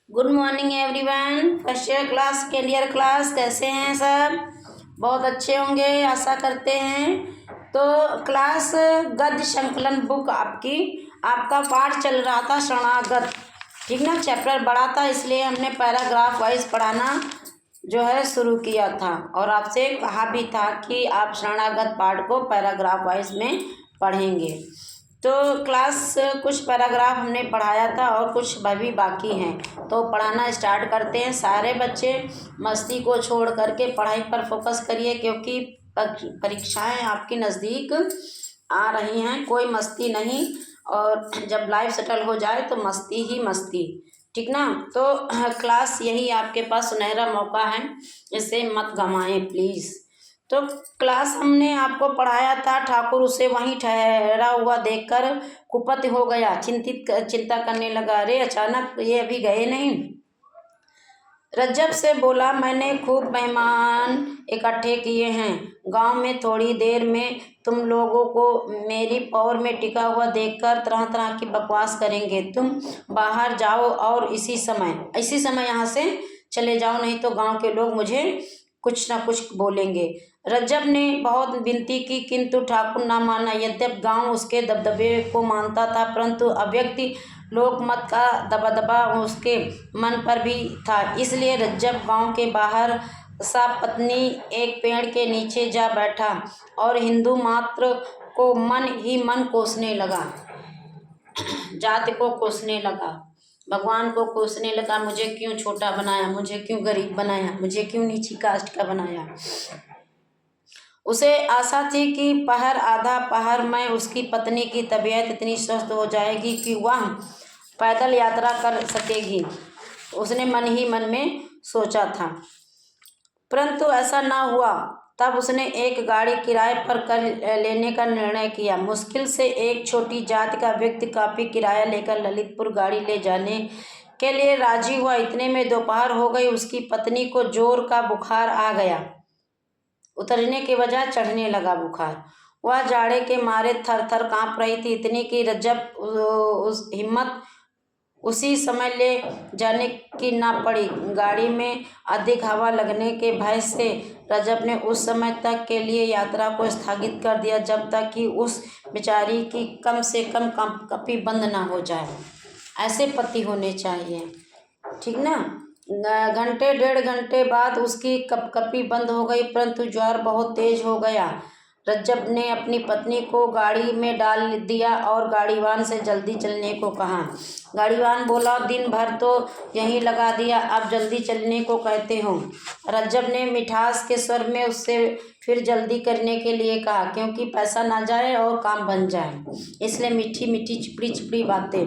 Good morning everyone. First year class, second year class, कैसे हैं सब? बहुत अच्छे होंगे आशा करते हैं। तो क्लास गद्य संकलन बुक आपका पाठ चल रहा था शरणागत, ठीक ना। चैप्टर बड़ा था इसलिए हमने पैराग्राफ वाइज पढ़ाना जो है शुरू किया था, और आपसे कहा भी था कि आप शरणागत पाठ को पैराग्राफ वाइज में पढ़ेंगे। तो क्लास कुछ पैराग्राफ हमने पढ़ाया था और कुछ अभी बाकी हैं, तो पढ़ाना स्टार्ट करते हैं। सारे बच्चे मस्ती को छोड़ करके पढ़ाई पर फोकस करिए, क्योंकि परीक्षाएं आपकी नज़दीक आ रही हैं। कोई मस्ती नहीं, और जब लाइफ सेटल हो जाए तो मस्ती ही मस्ती, ठीक ना। तो क्लास यही आपके पास सुनहरा मौका है, इसे मत गंवाएं प्लीज़। तो क्लास हमने आपको पढ़ाया था, ठाकुर उसे वहीं ठहरा हुआ देखकर कुपित हो गया, चिंता करने लगा। अरे अचानक ये अभी गए नहीं। रज्जब से बोला, मैंने खूब मेहमान इकट्ठे किए हैं। गांव में थोड़ी देर में तुम लोगों को मेरी पौर में टिका हुआ देखकर तरह तरह की बकवास करेंगे। तुम बाहर जाओ और इसी समय यहाँ से चले जाओ, नहीं तो गांव के लोग मुझे कुछ ना कुछ बोलेंगे। रज्जब ने बहुत विनती की, किंतु ठाकुर ना माना। यद्यपि गांव उसके दबदबे को मानता था, परंतु अव्यक्त लोकमत का दबदबा उसके मन पर भी था। इसलिए रज्जब गांव के बाहर पत्नी एक पेड़ के नीचे जा बैठा और हिंदू मात्र को मन ही मन कोसने लगा, जाति को कोसने लगा, भगवान को कोसने लगा। मुझे क्यों छोटा बनाया, मुझे क्यों गरीब बनाया, मुझे क्यों नीची कास्ट का बनाया। उसे आशा थी कि आधा पहर में उसकी पत्नी की तबीयत इतनी स्वस्थ हो जाएगी कि वह पैदल यात्रा कर सकेगी, उसने मन ही मन में सोचा था। परंतु ऐसा ना हुआ। तब उसने एक गाड़ी किराए पर कर लेने का निर्णय किया। मुश्किल से एक छोटी जाति का व्यक्ति काफ़ी किराया लेकर ललितपुर गाड़ी ले जाने के लिए राजी हुआ। इतने में दोपहर हो गई। उसकी पत्नी को जोर का बुखार आ गया, उतरने के बजाय चढ़ने लगा बुखार। वह जाड़े के मारे थर थर काँप रही थी, इतनी कि रज्जब उस हिम्मत उसी समय ले जाने की ना पड़ी। गाड़ी में अधिक हवा लगने के भय से रज्जब ने उस समय तक के लिए यात्रा को स्थगित कर दिया, जब तक कि उस बेचारी की कम से कम कपी बंद ना हो जाए। ऐसे पति होने चाहिए, ठीक ना। घंटे डेढ़ घंटे बाद उसकी कपकपी बंद हो गई, परंतु ज्वर बहुत तेज हो गया। रज्जब ने अपनी पत्नी को गाड़ी में डाल दिया और गाड़ीवान से जल्दी चलने को कहा। गाड़ीवान बोला, दिन भर तो यहीं लगा दिया, अब जल्दी चलने को कहते हो। रज्जब ने मिठास के स्वर में उससे फिर जल्दी करने के लिए कहा, क्योंकि पैसा ना जाए और काम बन जाए, इसलिए मीठी मीठी चिपड़ी चिपड़ी बातें।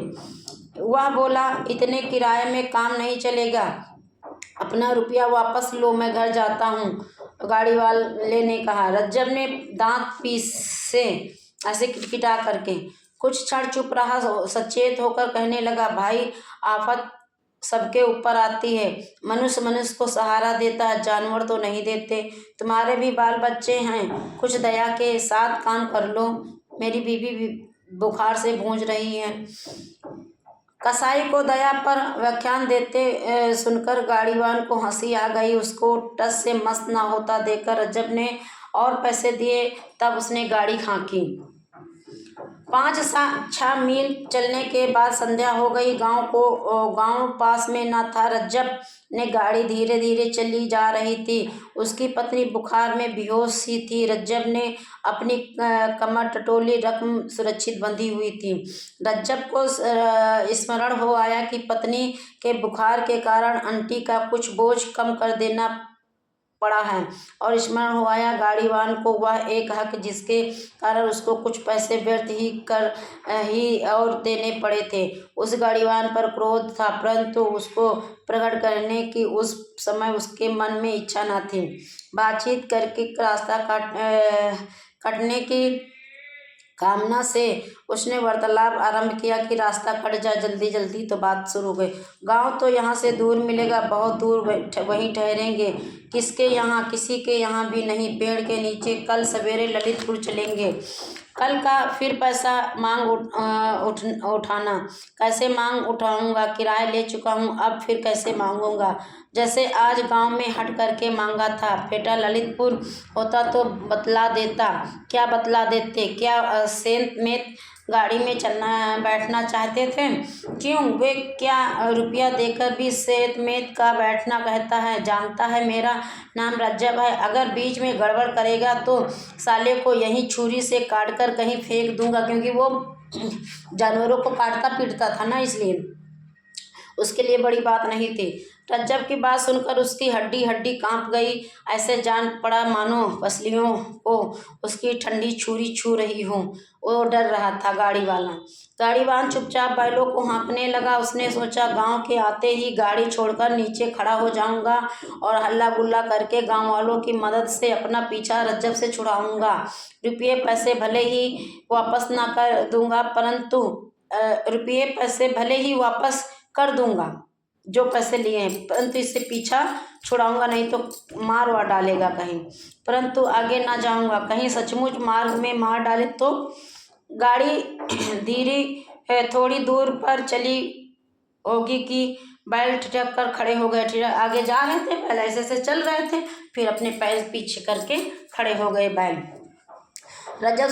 वह बोला, इतने किराए में काम नहीं चलेगा, अपना रुपया वापस लो, मैं घर जाता हूँ, गाड़ी वाले ने कहा। रज्जब ने दांत पीसे ऐसे किटकिटा करके कुछ क्षण चुप रहा, सचेत होकर कहने लगा, भाई आफत सबके ऊपर आती है, मनुष्य को सहारा देता है, जानवर तो नहीं देते। तुम्हारे भी बाल बच्चे हैं, कुछ दया के साथ काम कर लो। मेरी बीवी भी बुखार से गूंज रही है। कसाई को दया पर व्याख्यान देते सुनकर गाड़ीवान को हंसी आ गई। उसको टस से मस्त ना होता देखकर रज्जब ने और पैसे दिए। तब उसने गाड़ी हाँकी। 5-6 मील चलने के बाद संध्या हो गई। गांव पास में न था। रज्जब ने गाड़ी धीरे धीरे चली जा रही थी। उसकी पत्नी बुखार में बेहोश सी थी। रज्जब ने अपनी कमर टटोली, रकम सुरक्षित बंधी हुई थी। रज्जब को स्मरण हो आया कि पत्नी के बुखार के कारण आंटी का कुछ बोझ कम कर देना पड़ा है, और स्मरण हो आया गाड़ीवान को वह एक हक जिसके कारण उसको कुछ पैसे व्यर्थ ही और देने पड़े थे। उस गाड़ीवान पर क्रोध था, परंतु उसको प्रकट करने की उस समय उसके मन में इच्छा न थी। बातचीत करके रास्ता कटने की कामना से उसने वार्तालाप आरंभ किया कि रास्ता कट जाए जल्दी जल्दी, तो बात शुरू हो गई। गांव तो यहाँ से दूर मिलेगा, बहुत दूर वहीं ठहरेंगे। किसके यहाँ? किसी के यहाँ भी नहीं। पेड़ के नीचे कल सवेरे ललितपुर चलेंगे। कल का फिर पैसा उठाना। कैसे मांग उठाऊंगा? किराया ले चुका हूँ, अब फिर कैसे मांगूंगा? जैसे आज गांव में हट करके मांगा था। बेटा ललितपुर होता तो बतला देता। क्या बतला देते? क्या सेंत में गाड़ी में चलना बैठना चाहते थे? क्यों? वे क्या रुपया देकर भी सेंत में का बैठना कहता है? जानता है मेरा नाम रज्जब है। अगर बीच में गड़बड़ करेगा तो साले को यहीं छुरी से काट कर कहीं फेंक दूंगा, क्योंकि वो जानवरों को काटता पीटता था ना, इसलिए उसके लिए बड़ी बात नहीं थी। रज्जब की बात सुनकर उसकी हड्डी हड्डी कांप गई। ऐसे जान पड़ा मानो पसलियों को उसकी ठंडी छुरी छू रही हो। वो डर रहा था गाड़ी वाला। गाड़ीवान चुपचाप बैलों को हाँकने लगा। उसने सोचा गांव के आते ही गाड़ी छोड़कर नीचे खड़ा हो जाऊंगा और हल्ला गुल्ला करके गांव वालों की मदद से अपना पीछा रज्जब से छुड़ाऊंगा। रुपये पैसे भले ही वापस ना कर दूंगा, परंतु रुपये पैसे भले ही वापस कर दूंगा जो पैसे लिए हैं, परंतु इससे पीछा छुड़ाऊंगा नहीं तो मार वार डालेगा कहीं, परंतु आगे ना जाऊंगा। कहीं सचमुच मार्ग में मार डाले तो। गाड़ी धीरे थोड़ी दूर पर चली होगी कि बैल ठिठक कर खड़े हो गए। आगे जा रहे थे, बैल ऐसे से चल रहे थे, फिर अपने पैर पीछे करके खड़े हो गए बैल। रज्जब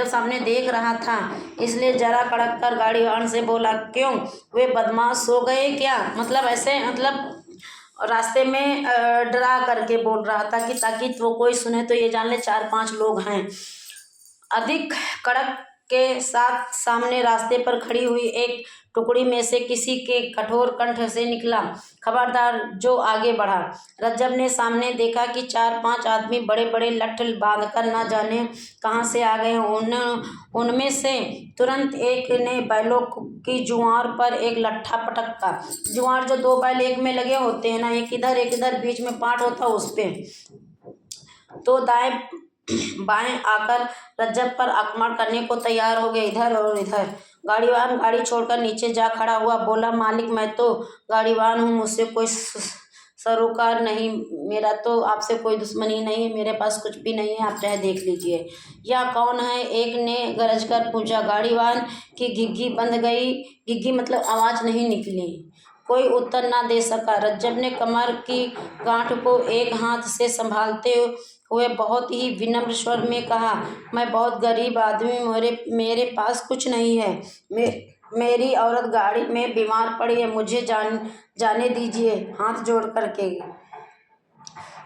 सामने देख रहा था, इसलिए जरा कड़क कर गाड़ीवान से बोला, क्यों? वे बदमाश सो गए क्या? मतलब ऐसे, मतलब रास्ते में डरा करके बोल रहा था कि ताकि वो कोई सुने तो ये जान ले 4-5 लोग हैं। अधिक कड़क के साथ सामने रास्ते पर खड़ी हुई एक टुकड़ी में से किसी के कठोर कंठ से निकला, खबरदार। जो आगे बढ़ा। रज्जब ने सामने देखा कि 4-5 आदमी बड़े बड़े लठ बांधकर न जाने कहाँ से आ गए। उनमें से तुरंत एक ने बैलों की जुआर पर एक लट्ठा पटका। जुआर जो 2 बैल एक में लगे होते हैं ना, एक इधर बीच में पाट होता है, उस पे तो दाएं बाएं आकर रज्जब पर आक्रमण करने को तैयार हो गए, इधर और इधर। गाड़ीवान गाड़ी छोड़कर नीचे जा खड़ा हुआ, बोला, मालिक मैं तो गाड़ीवान हूँ, मुझसे कोई सरोकार नहीं, मेरा तो आपसे कोई दुश्मनी नहीं है, मेरे पास कुछ भी नहीं है, आप चाहे देख लीजिए। यह कौन है? एक ने गरज कर पूछा। गाड़ीवान की घिघी बंद गई। घिघी मतलब आवाज़ नहीं निकली। कोई उत्तर ना दे सका। रज्जब ने कमर की गांठ को एक हाथ से संभालते हुए बहुत ही विनम्र स्वर में कहा, मैं बहुत गरीब आदमी, मेरे पास कुछ नहीं है। मेरी औरत गाड़ी में बीमार पड़ी है, मुझे जाने दीजिए, हाथ जोड़ करके।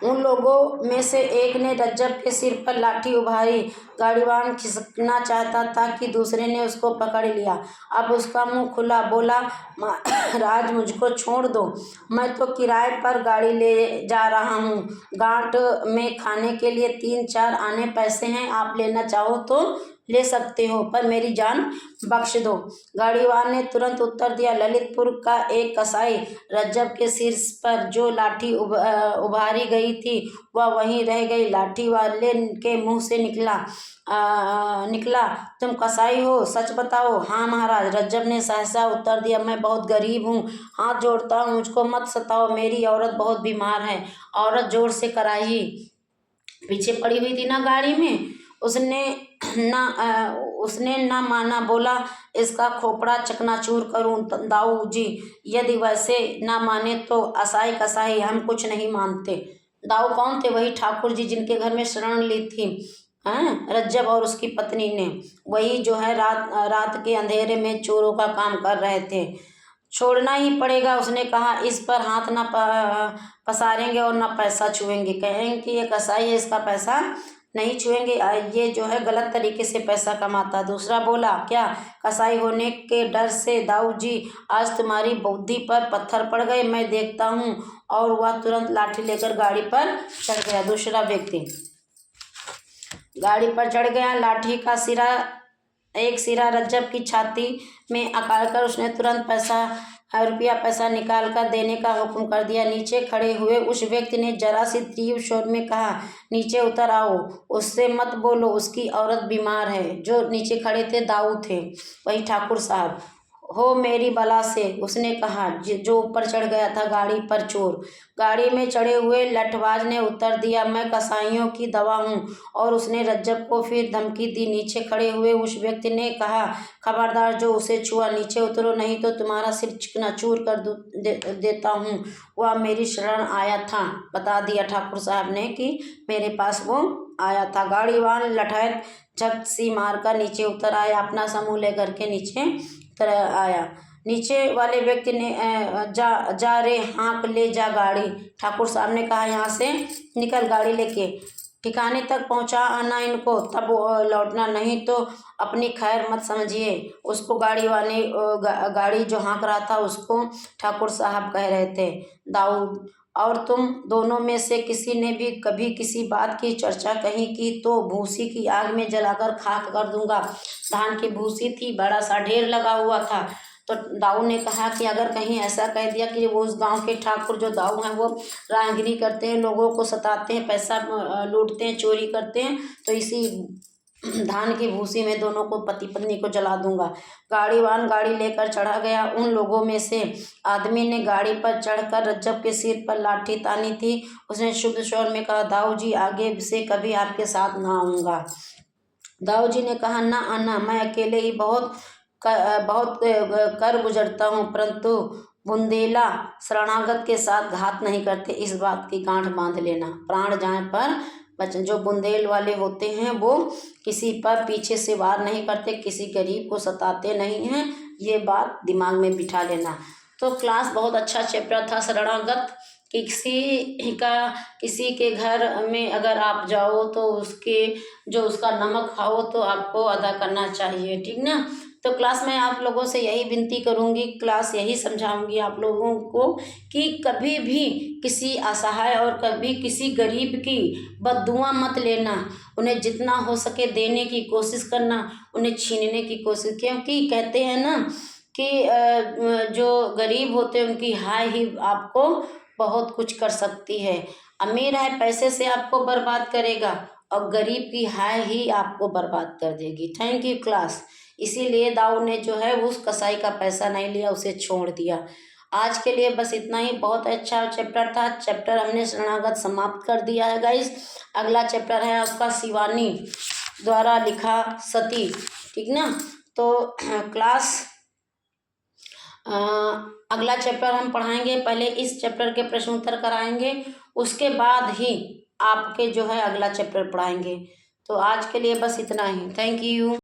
उन लोगों में से एक ने रज्जब के सिर पर लाठी उभारी। गाड़ीवान खिसकना चाहता था कि दूसरे ने उसको पकड़ लिया। अब उसका मुंह खुला, बोला, महाराज मुझको छोड़ दो, मैं तो किराए पर गाड़ी ले जा रहा हूँ। गांठ में खाने के लिए 3-4 आने पैसे हैं, आप लेना चाहो तो ले सकते हो, पर मेरी जान बख्श दो। गाड़ीवान ने तुरंत उत्तर दिया, ललितपुर का एक कसाई रज्जब के सिर पर जो लाठी उभारी गई थी वह वहीं रह गई। लाठी वाले के मुंह से निकला, तुम कसाई हो? सच बताओ। हाँ महाराज, रज्जब ने सहसा उत्तर दिया, मैं बहुत गरीब हूँ, हाथ जोड़ता हूँ, मुझको मत सताओ, मेरी औरत बहुत बीमार है। औरत जोर से कराही पीछे पड़ी हुई थी ना गाड़ी में, उसने ना माना। बोला, इसका खोपड़ा चकनाचूर करूं दाऊ जी, यदि वैसे ना माने तो असाई कसाई, हम कुछ नहीं मानते। दाऊ कौन थे? वही ठाकुर जी जिनके घर में शरण ली थी रज्जब और उसकी पत्नी ने, वही जो है रात के अंधेरे में चोरों का काम कर रहे थे। छोड़ना ही पड़ेगा, उसने कहा, इस पर हाथ ना पसारेंगे और ना पैसा छुएंगे। कहेंगे कि ये कसाई है, इसका पैसा नहीं छुएंगे, ये जो है गलत तरीके से पैसा कमाता। दूसरा बोला, क्या कसाई होने के डर से दाऊ जी आज तुम्हारी बुद्धि पर पत्थर पड़ गए? मैं देखता हूँ। और वह तुरंत लाठी लेकर गाड़ी पर चढ़ गया। दूसरा व्यक्ति गाड़ी पर चढ़ गया। लाठी का एक सिरा रज्जब की छाती में अकालकर उसने तुरंत रुपया पैसा निकाल कर देने का हुक्म कर दिया। नीचे खड़े हुए उस व्यक्ति ने जरा सी तीव्र स्वर में कहा, नीचे उतर आओ, उससे मत बोलो, उसकी औरत बीमार है। जो नीचे खड़े थे दाऊ थे, वही ठाकुर साहब। हो मेरी बला से, उसने कहा। जो ऊपर चढ़ गया था गाड़ी पर चोर। गाड़ी में चढ़े हुए लठबाज ने उत्तर दिया, मैं कसाईयों की दवा हूँ। और उसने रज्जब को फिर धमकी दी। नीचे खड़े हुए उस व्यक्ति ने कहा, खबरदार जो उसे छुआ नीचे उतरो, नहीं तो तुम्हारा सिर चकनाचूर कर देता हूँ। वह मेरी शरण आया था, बता दिया ठाकुर साहब ने कि मेरे पास वो आया था। गाड़ीवान लठैत झपट सी मारकर नीचे उतर आया, अपना समूह लेकर के नीचे उतर आया। नीचे वाले व्यक्ति ने जा रे, हाँक ले जा गाड़ी। ठाकुर साहब ने कहा, यहाँ से निकल, गाड़ी लेके ठिकाने तक पहुंचा आना इनको, तब लौटना, नहीं तो अपनी खैर मत समझिए। उसको गाड़ी जो हाँक रहा था उसको ठाकुर साहब कह रहे थे, दाऊद, और तुम दोनों में से किसी ने भी कभी किसी बात की चर्चा कहीं की तो भूसी की आग में जलाकर खाक कर दूंगा। धान की भूसी थी, बड़ा सा ढेर लगा हुआ था। तो दाऊ ने कहा कि अगर कहीं ऐसा कह दिया कि वो उस गांव के ठाकुर जो दाऊ हैं वो राहगीरी करते हैं, लोगों को सताते हैं, पैसा लूटते हैं, चोरी करते हैं, तो इसी धान की भूसी में दोनों को, पति पत्नी को, जला दूंगा। गाड़ीवान गाड़ी लेकर चढ़ा गया। उन लोगों में से आदमी ने गाड़ी पर चढ़कर रज्जब के सिर पर लाठी तानी थी। उसने शुद्ध स्वर में कहा, दाऊ जी, आगे से कभी आपके साथ ना आऊँगा। दाऊ जी ने कहा, ना आना, मैं अकेले ही बहुत कर गुजरता हूँ, परंतु बुंदेला शरणागत के साथ घात नहीं करते, इस बात की गांठ बांध लेना। प्राण जाए पर बचन। जो बुंदेल वाले होते हैं वो किसी पर पीछे से वार नहीं करते, किसी गरीब को सताते नहीं हैं, ये बात दिमाग में बिठा लेना। तो क्लास बहुत अच्छा चैप्टर था शरणागत। किसी के घर में अगर आप जाओ तो उसका नमक खाओ तो आपको अदा करना चाहिए, ठीक ना। तो क्लास में आप लोगों से यही विनती करूंगी, क्लास यही समझाऊंगी आप लोगों को कि कभी भी किसी असहाय और कभी किसी गरीब की बद्दुआ मत लेना। उन्हें जितना हो सके देने की कोशिश करना, उन्हें छीनने की कोशिश, क्योंकि कहते हैं ना कि जो गरीब होते हैं उनकी हाय ही आपको बहुत कुछ कर सकती है। अमीर है पैसे से आपको बर्बाद करेगा और गरीब की हाय ही आपको बर्बाद कर देगी। Thank you class. इसीलिए दाऊ ने जो है उस कसाई का पैसा नहीं लिया, उसे छोड़ दिया। आज के लिए बस इतना ही। बहुत अच्छा चैप्टर था। चैप्टर हमने शरणागत समाप्त कर दिया है गाइस। अगला चैप्टर है आपका शिवानी द्वारा लिखा सती, ठीक ना। तो क्लास अगला चैप्टर हम पढ़ाएंगे, पहले इस चैप्टर के प्रश्न उत्तर कराएंगे, उसके बाद ही आपके जो है अगला चैप्टर पढ़ाएंगे। तो आज के लिए बस इतना ही। Thank you.